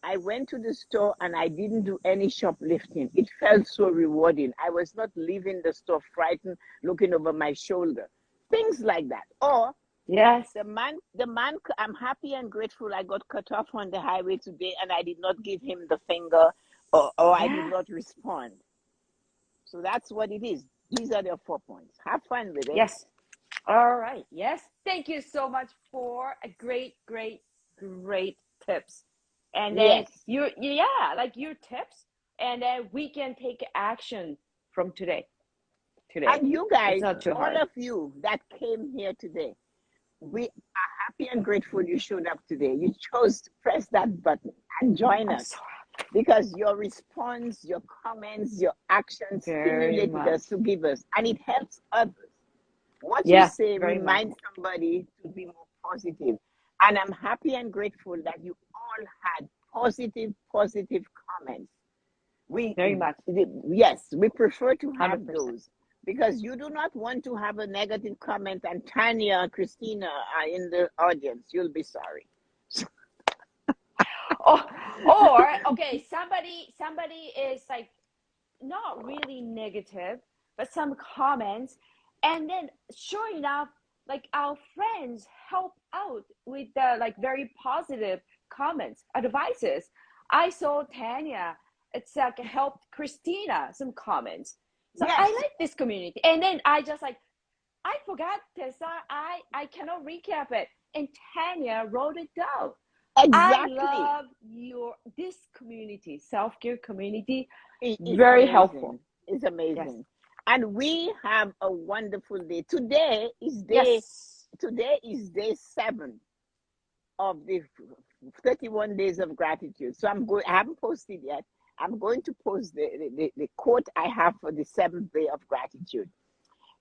I went to the store and I didn't do any shoplifting. It felt so rewarding. I was not leaving the store frightened, looking over my shoulder. Things like that. Or Yes. the man, I'm happy and grateful I got cut off on the highway today and I did not give him the finger or I did not respond. So that's what it is. These are the 4 points. Have fun with it. Yes. All right. Yes. Thank you so much for a great tips. And then like your tips, and then we can take action from today. And you guys, it's not too hard. all of you that came here today, we are happy and grateful you showed up today. You chose to press that button and join us. So because your response, your comments, your actions stimulated us to give us, and it helps others. What you say reminds somebody to be more positive. And I'm happy and grateful that you all had positive comments. Very much. Yes, we prefer to have 100%. those because you do not want to have a negative comment and Tanya and Christina are in the audience. You'll be sorry. Or okay, somebody is like not really negative, but some comments, and then sure enough, like our friends help out with the like very positive comments, advices. I saw Tanya, it's like helped Christina some comments. So I like this community. And then I just like, I forgot Tessa, I cannot recap it. and Tanya wrote it down. Exactly. I love this community, self-care community. It's Very amazing. helpful. It's amazing. Yes. And we have a wonderful day. Today is day 7 of the 31 days of gratitude. So I haven't posted yet. I'm going to post the quote I have for the 7th day of gratitude.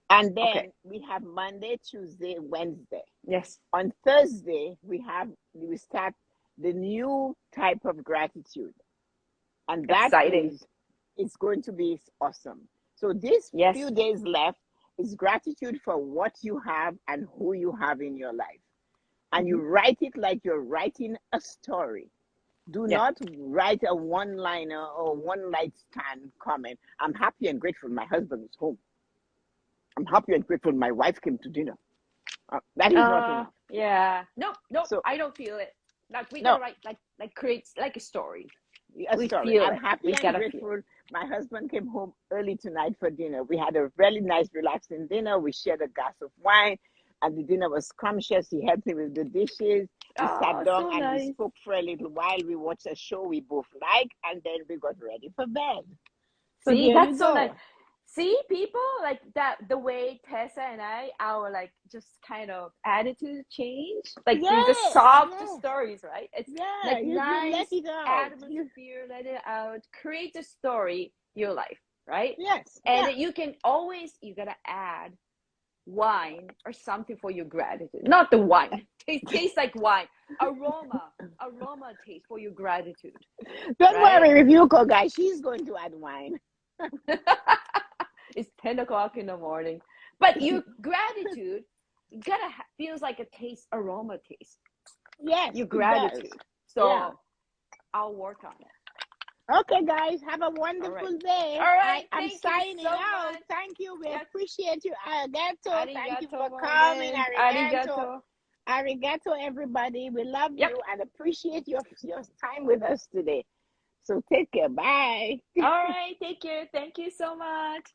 And then we have Monday, Tuesday, Wednesday. Yes. On Thursday, we start the new type of gratitude. And that exciting. It's going to be awesome. So these few days left is gratitude for what you have and who you have in your life. And you write it like you're writing a story. Do not write a one-liner or one-night stand comment. I'm happy and grateful my husband is home. I'm happy and grateful my wife came to dinner. That is not enough. Yeah. No, so, I don't feel it. Like we gotta write like creates like a story. I'm happy and grateful. My husband came home early tonight for dinner. We had a really nice, relaxing dinner. We shared a glass of wine, and the dinner was scrumptious. He helped me with the dishes. We sat down we spoke for a little while. We watched a show we both liked, and then we got ready for bed. So see, that's so nice. See, people like that, the way Tessa and our like just kind of attitude change, like through the soft stories, right? It's like nice atmosphere, let it out, create a story, your life, right? Yes. And you can always, you gotta add wine or something for your gratitude. Not the wine. Tastes like wine. Aroma taste for your gratitude. Don't worry, if you go, guys, she's going to add wine. It's 10 o'clock in the morning. But your gratitude gotta feels like a taste, aroma taste. Yes. Your gratitude. So I'll work on it. Okay, guys, have a wonderful day. All right. I'm signing out. Much. Thank you. We appreciate you. Arigato. Thank you for woman. coming. Arigato, everybody. We love you and appreciate your time with us today. So take care. Bye. All right. Take care. Thank you so much.